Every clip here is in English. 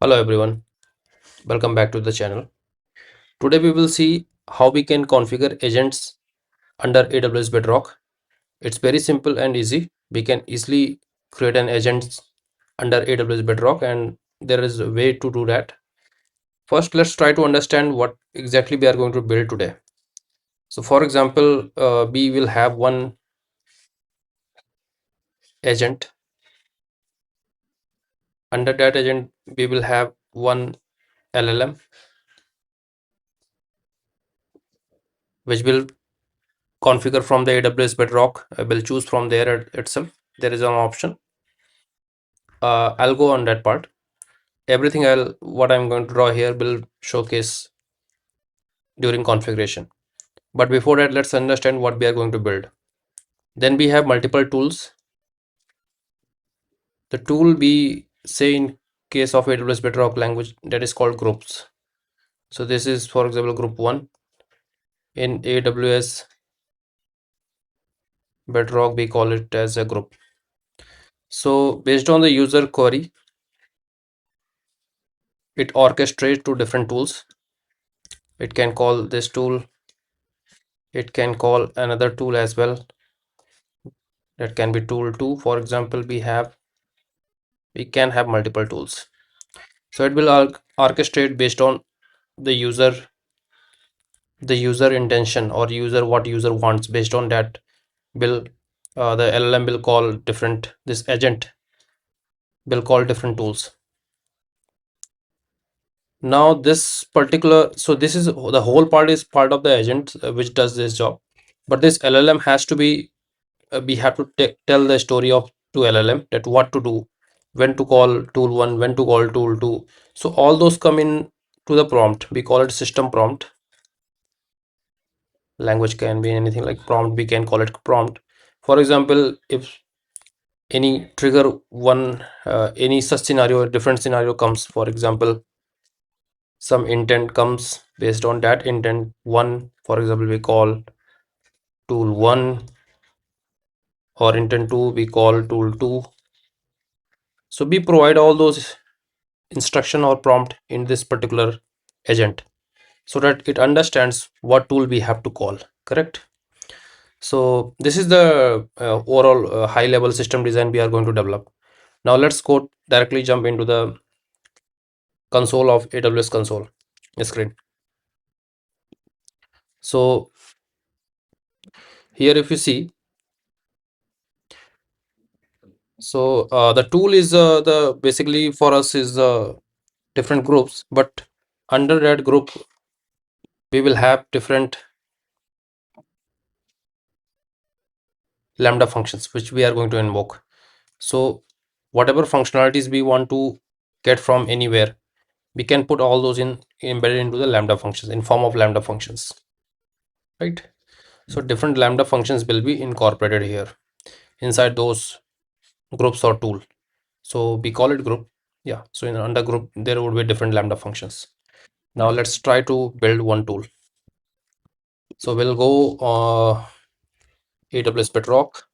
Hello everyone, welcome back to the channel. Today we will see how we can configure agents under AWS Bedrock. It's very simple and easy. We can easily create an agent under AWS Bedrock and there is a way to do that. First, let's try to understand what exactly we are going to build today. So for example, we will have one agent. Under that agent, we will have one LLM, which will configure from the AWS Bedrock. I will choose from there itself. There is an option. I'll go on that part. Everything what I'm going to draw here will showcase during configuration. But before that, let's understand what we are going to build. Then we have multiple tools. The tool we say in case of AWS Bedrock language that is called groups. So this is, for example, group 1. In AWS Bedrock, we call it as a group. So based on the user query, it orchestrates to different tools. It can call this tool. It can call another tool as well. That can be tool 2. For example, we can have multiple tools. So it will orchestrate based on the user intention or user what user wants. Based on that will the LLM will call different, this agent will call different tools. Now this particular, so this is the whole part is part of the agent which does this job, but this LLM has to be we have to tell the story of to LLM that what to do, when to call tool 1, when to call tool 2. So all those come in to the prompt. We call it system prompt. Language can be anything like prompt. We can call it prompt. For example, if any trigger one any such scenario, a different scenario comes, for example, some intent comes, based on that intent one, for example, we call tool 1, or intent 2 we call tool 2. So we provide all those instruction or prompt in this particular agent so that it understands what tool we have to call, correct? So this is the overall high level system design we are going to develop. Now let's go directly jump into the console of AWS console screen. So here if you see, so the tool is the basically for us is different groups, but under that group we will have different Lambda functions which we are going to invoke. So whatever functionalities we want to get from anywhere, we can put all those in embedded into the Lambda functions in form of Lambda functions, right? So different Lambda functions will be incorporated here inside those groups or tool. So we call it group. Yeah, so in under group there would be different Lambda functions. Now let's try to build one tool. So we'll go AWS Bedrock,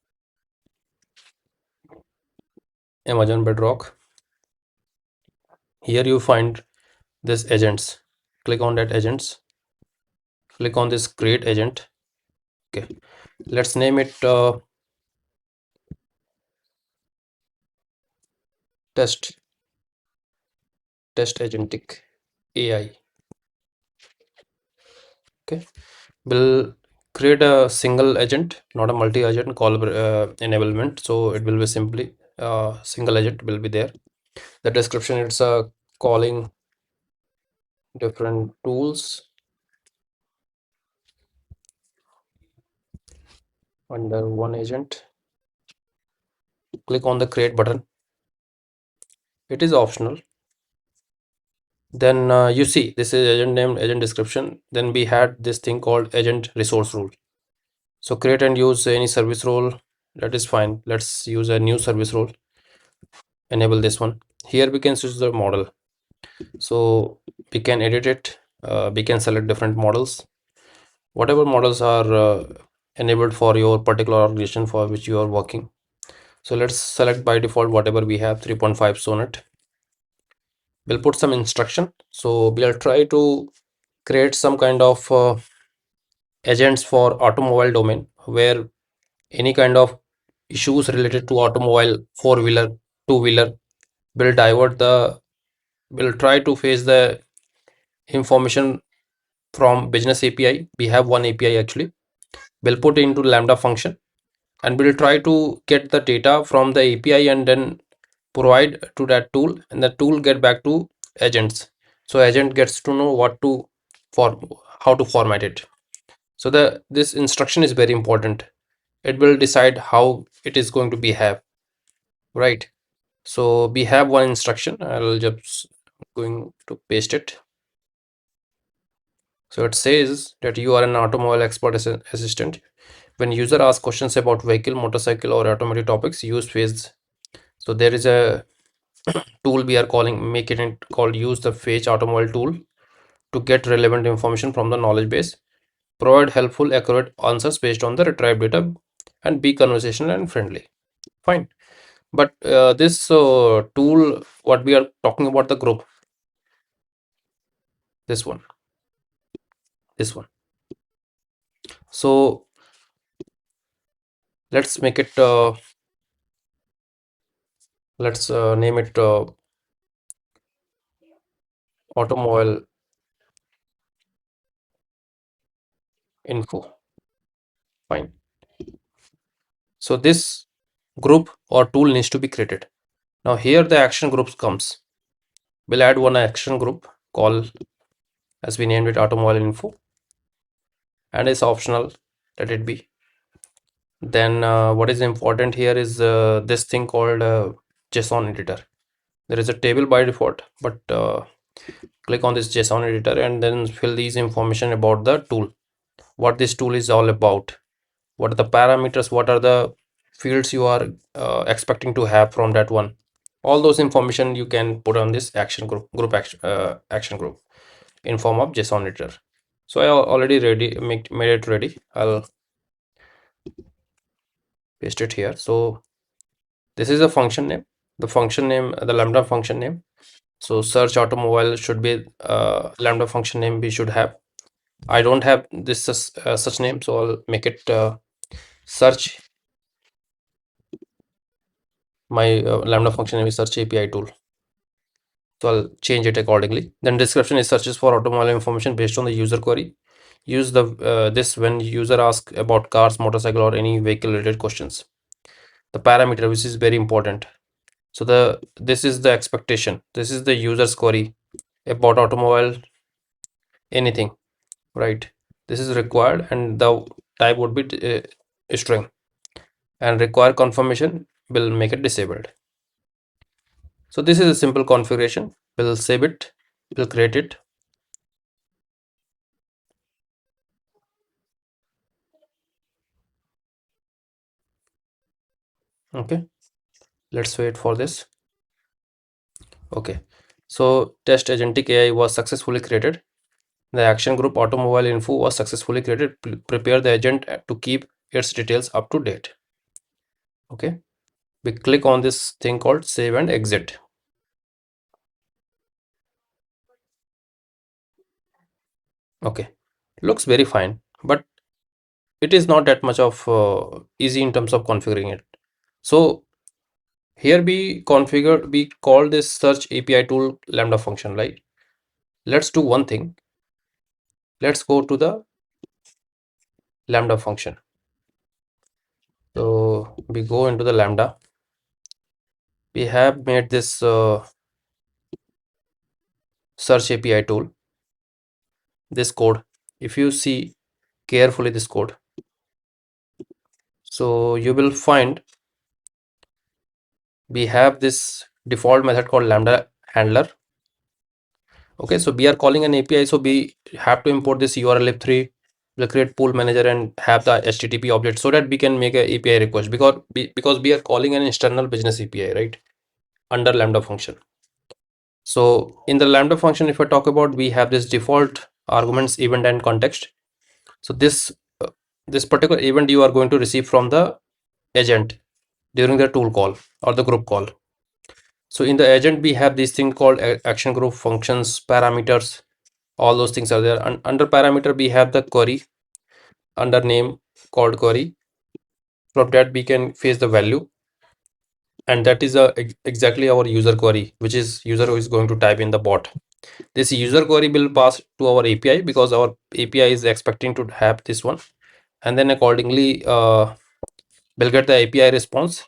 Amazon Bedrock. Here you find this agents. Click on that agents. Click on this create agent. Okay, let's name it test agentic AI. Okay, we'll create a single agent, not a multi-agent call enablement. So it will be simply single agent will be there. The description, it's calling different tools under one agent. Click on the create button. It is optional. Then you see this is agent name, agent description. Then we had this thing called agent resource rule. So create and use any service role, that is fine. Let's use a new service role. Enable this one. Here we can switch the model. So we can edit it. We can select different models. Whatever models are enabled for your particular organization for which you are working. So let's select by default whatever we have, 3.5 Sonnet. we'll put some instruction. So we'll try to create some kind of agents for automobile domain, where any kind of issues related to automobile, four-wheeler, two-wheeler, will divert the will try to face the information from business API. We have one API actually. We'll put into Lambda function, and we'll try to get the data from the API and then provide to that tool, and the tool get back to agents. So agent gets to know what to for how to format it. So the this instruction is very important. It will decide how it is going to behave, right? So we have one instruction. I'll just going to paste it. So it says that you are an automobile expert assistant. When user asks questions about vehicle, motorcycle, or automotive topics, use phase. So there is a tool we are calling, making it called use the Fetch automobile tool to get relevant information from the knowledge base. Provide helpful, accurate answers based on the retrieved data, and be conversational and friendly. Fine. But this tool, what we are talking about, the group, this one, this one. So let's make it. Let's name it automobile info. Fine. So this group or tool needs to be created. Now here the action groups comes. We'll add one action group call, as we named it, automobile info, and it's optional, let it be. Then what is important here is this thing called JSON editor. There is a table by default, but click on this JSON editor and then fill these information about the tool, what this tool is all about, what are the parameters, what are the fields you are expecting to have from that one. All those information you can put on this action action group in form of JSON editor. So I already made it ready. I'll paste it here. So this is a function name, the Lambda function name. So search automobile should be Lambda function name we should have. I don't have this such name, so I'll make it search. My Lambda function name is search API tool. So I'll change it accordingly. Then description is searches for automobile information based on the user query. Use the this when user asks about cars, motorcycle, or any vehicle related questions. The parameter, which is very important. So this is the expectation. This is the user's query about automobile, anything, right? This is required, and the type would be string, and require confirmation will make it disabled. So this is a simple configuration. We'll save it, we'll create it. Okay, let's wait for this. Okay, so test agentic AI was successfully created. The action group automobile info was successfully created. Prepare the agent to keep its details up to date. Okay, we click on this thing called save and exit. Okay, looks very fine, but it is not that much of easy in terms of configuring it. So here we call this search API tool Lambda function, right? Let's do one thing. Let's go to the Lambda function. So we go into the Lambda. We have made this search API tool, this code. If you see carefully this code, so you will find we have this default method called Lambda handler. Okay, so we are calling an API, so we have to import this url-lib3, we'll create pool manager and have the HTTP object so that we can make a API request, because we are calling an external business API, right, under Lambda function. So in the Lambda function, if I talk about, we have this default arguments, event and context. So this particular event you are going to receive from the agent during the tool call or the group call. So in the agent, we have this thing called action group, functions, parameters. All those things are there. And under parameter, we have the query under name called query. From that, we can face the value, and that is exactly our user query, which is user who is going to type in the bot. This user query will pass to our API because our API is expecting to have this one, and then accordingly we'll get the API response,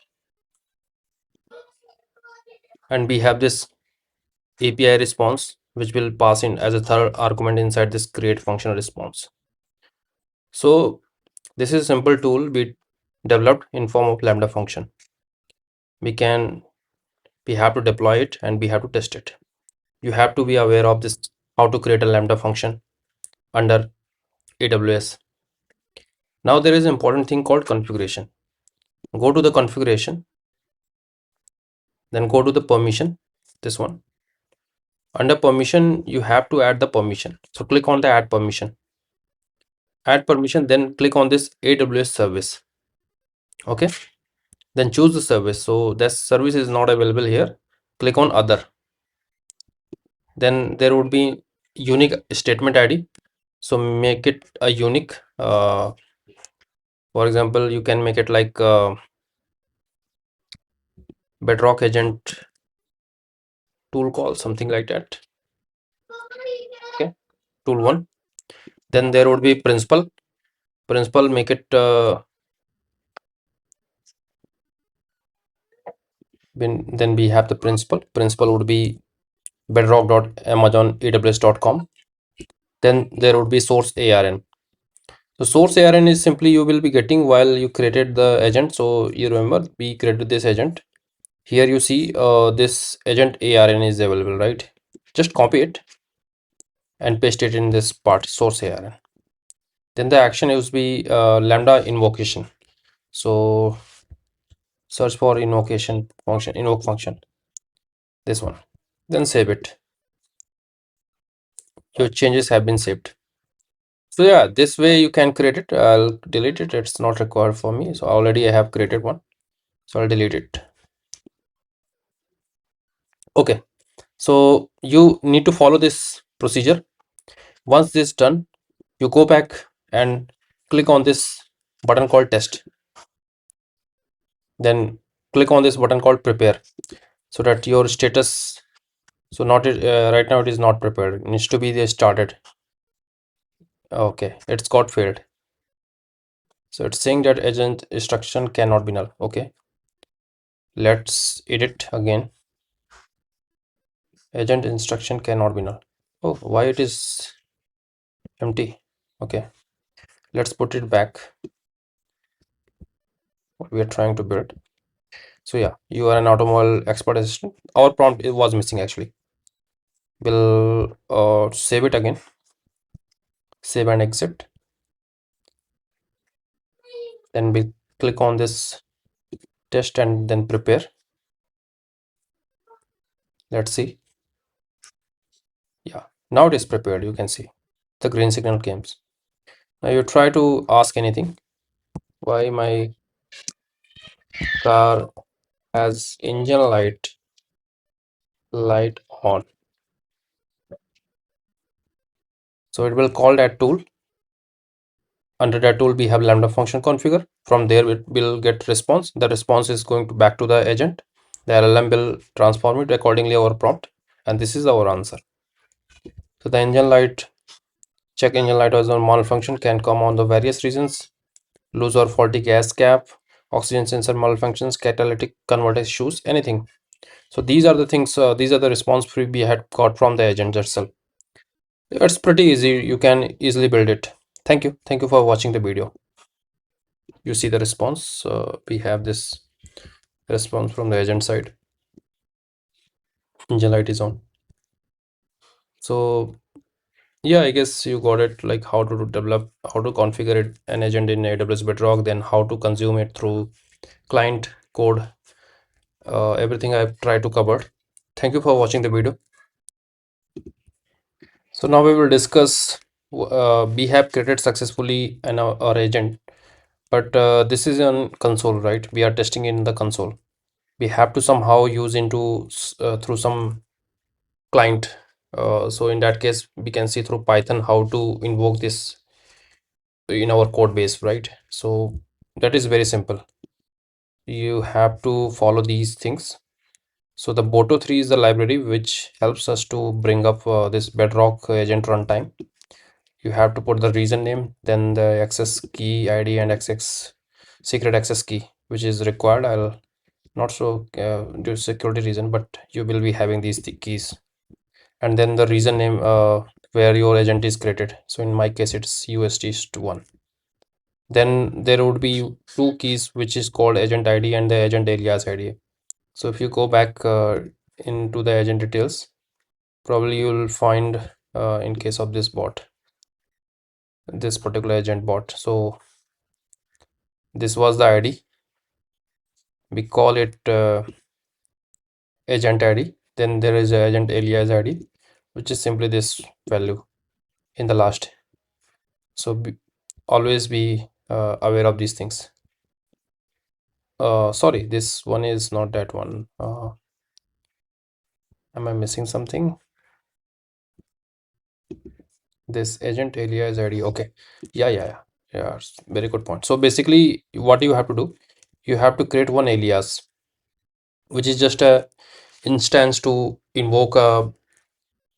and we have this API response which will pass in as a third argument inside this create function response. So this is a simple tool we developed in form of Lambda function. We have to deploy it and we have to test it. You have to be aware of this, how to create a Lambda function under AWS. Now there is an important thing called configuration. Go to the configuration, then go to the permission, this one. Under permission, you have to add the permission. So click on the add permission. Add permission, then click on this AWS service. Okay, then choose the service. So that service is not available here. Click on other. Then there would be unique statement ID. So make it a unique. For example, you can make it like Bedrock agent tool call, something like that. Okay, tool one. Then there would be principal. Principal, make it then we have the principal. Principal would be bedrock.amazonaws.com. Then there would be source ARN. So source ARN is simply you will be getting while you created the agent. So you remember we created this agent. Here you see this agent ARN is available, right? Just copy it and paste it in this part, source ARN. Then the action is be Lambda invocation. So search for invocation function, invoke function, this one. Then save it. Your changes have been saved. So yeah, this way you can create it. I'll delete it. It's not required for me. So already I have created one. So I'll delete it. Okay. So you need to follow this procedure. Once this is done, you go back and click on this button called test. Then click on this button called prepare, so that your status, so not right now it is not prepared, it needs to be there started. Okay, it's got failed. So it's saying that agent instruction cannot be null. Okay, let's edit again. Agent instruction cannot be null. Oh, why it is empty? Okay, let's put it back, what we are trying to build. So yeah, you are an automobile expert assistant. Our prompt it was missing actually. We'll save it again, save and exit. Then we click on this test and then prepare. Let's see. Yeah, now it is prepared. You can see the green signal comes. Now you try to ask anything. Why my car has engine light on? So it will call that tool. Under that tool we have Lambda function configure. From there it will get response. The response is going to back to the agent. The LLM will transform it accordingly our prompt, and this is our answer. So the engine light, check engine light as a malfunction can come on the various reasons: loose or faulty gas cap, oxygen sensor malfunctions, catalytic converter issues, anything. So these are the things, these are the response we had got from the agent itself. It's pretty easy, you can easily build it. Thank you for watching the video. You see the response, we have this response from the agent side. Engine light is on. So yeah, I guess you got it, like how to develop, how to configure it, an agent in AWS Bedrock, then how to consume it through client code. Everything I've tried to cover. Thank you for watching the video. So now we will discuss, we have created successfully our agent, but this is on console, right? We are testing in the console. we have to somehow use into through some client. So in that case, we can see through Python how to invoke this in our code base, right? So that is very simple. You have to follow these things. So the Boto3 is the library which helps us to bring up this Bedrock agent runtime. You have to put the reason name, then the access key ID and XX secret access key, which is required. I'll not so due to security reason, but you will be having these keys. And then the reason name where your agent is created. So in my case, it's UST1. Then there would be two keys, which is called agent ID and the agent alias ID. So if you go back into the agent details, probably you'll find in case of this bot, this particular agent bot. So this was the ID. We call it agent ID. Then there is agent alias ID, which is simply this value in the last. So always be aware of these things. Sorry, this one is not that one. Am I missing something? This agent alias ID. Okay. Yeah. Very good point. So basically, what you have to do, you have to create one alias, which is just a instance to invoke a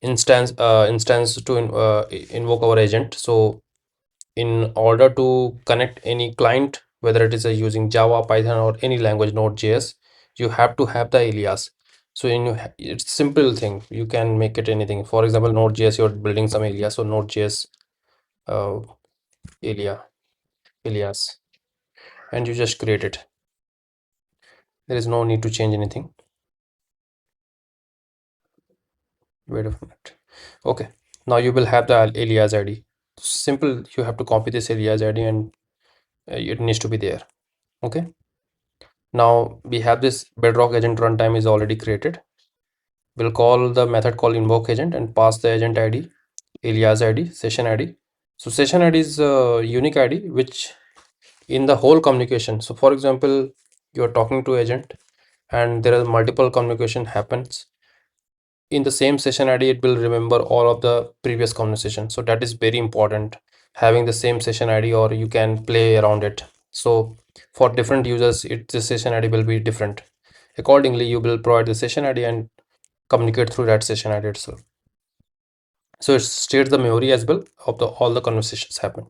instance to invoke our agent. So in order to connect any client, whether it is using Java, Python, or any language, Node.js, you have to have the alias. So it's simple thing. You can make it anything. For example, Node.js, you're building some alias. So Node.js uh, alias, and you just create it. There is no need to change anything. Wait a minute. Okay. Now you will have the alias ID. Simple. You have to copy this alias ID and it needs to be there. Okay. Now we have this Bedrock agent runtime is already created. We'll call the method called invoke agent and pass the agent ID, alias ID, session ID. So session ID is a unique ID which in the whole communication. So for example, you're talking to agent and there are multiple communication happens in the same session ID. It will remember all of the previous conversation. So that is very important, having the same session ID, or you can play around it. So for different users, the session ID will be different. Accordingly, you will provide the session ID and communicate through that session ID itself. So it states the memory as well of the all the conversations happen.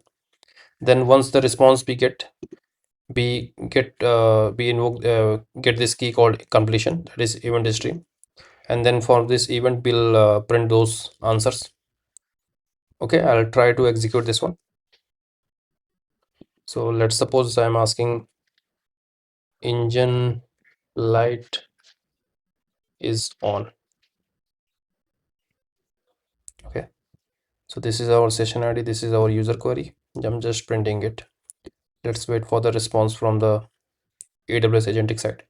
Then once the response we invoke get this key called completion, that is event stream. And then for this event, we'll print those answers. Okay, I'll try to execute this one. So let's suppose I'm asking engine light is on. Okay, so this is our session ID, this is our user query. I'm just printing it. Let's wait for the response from the AWS agentic side.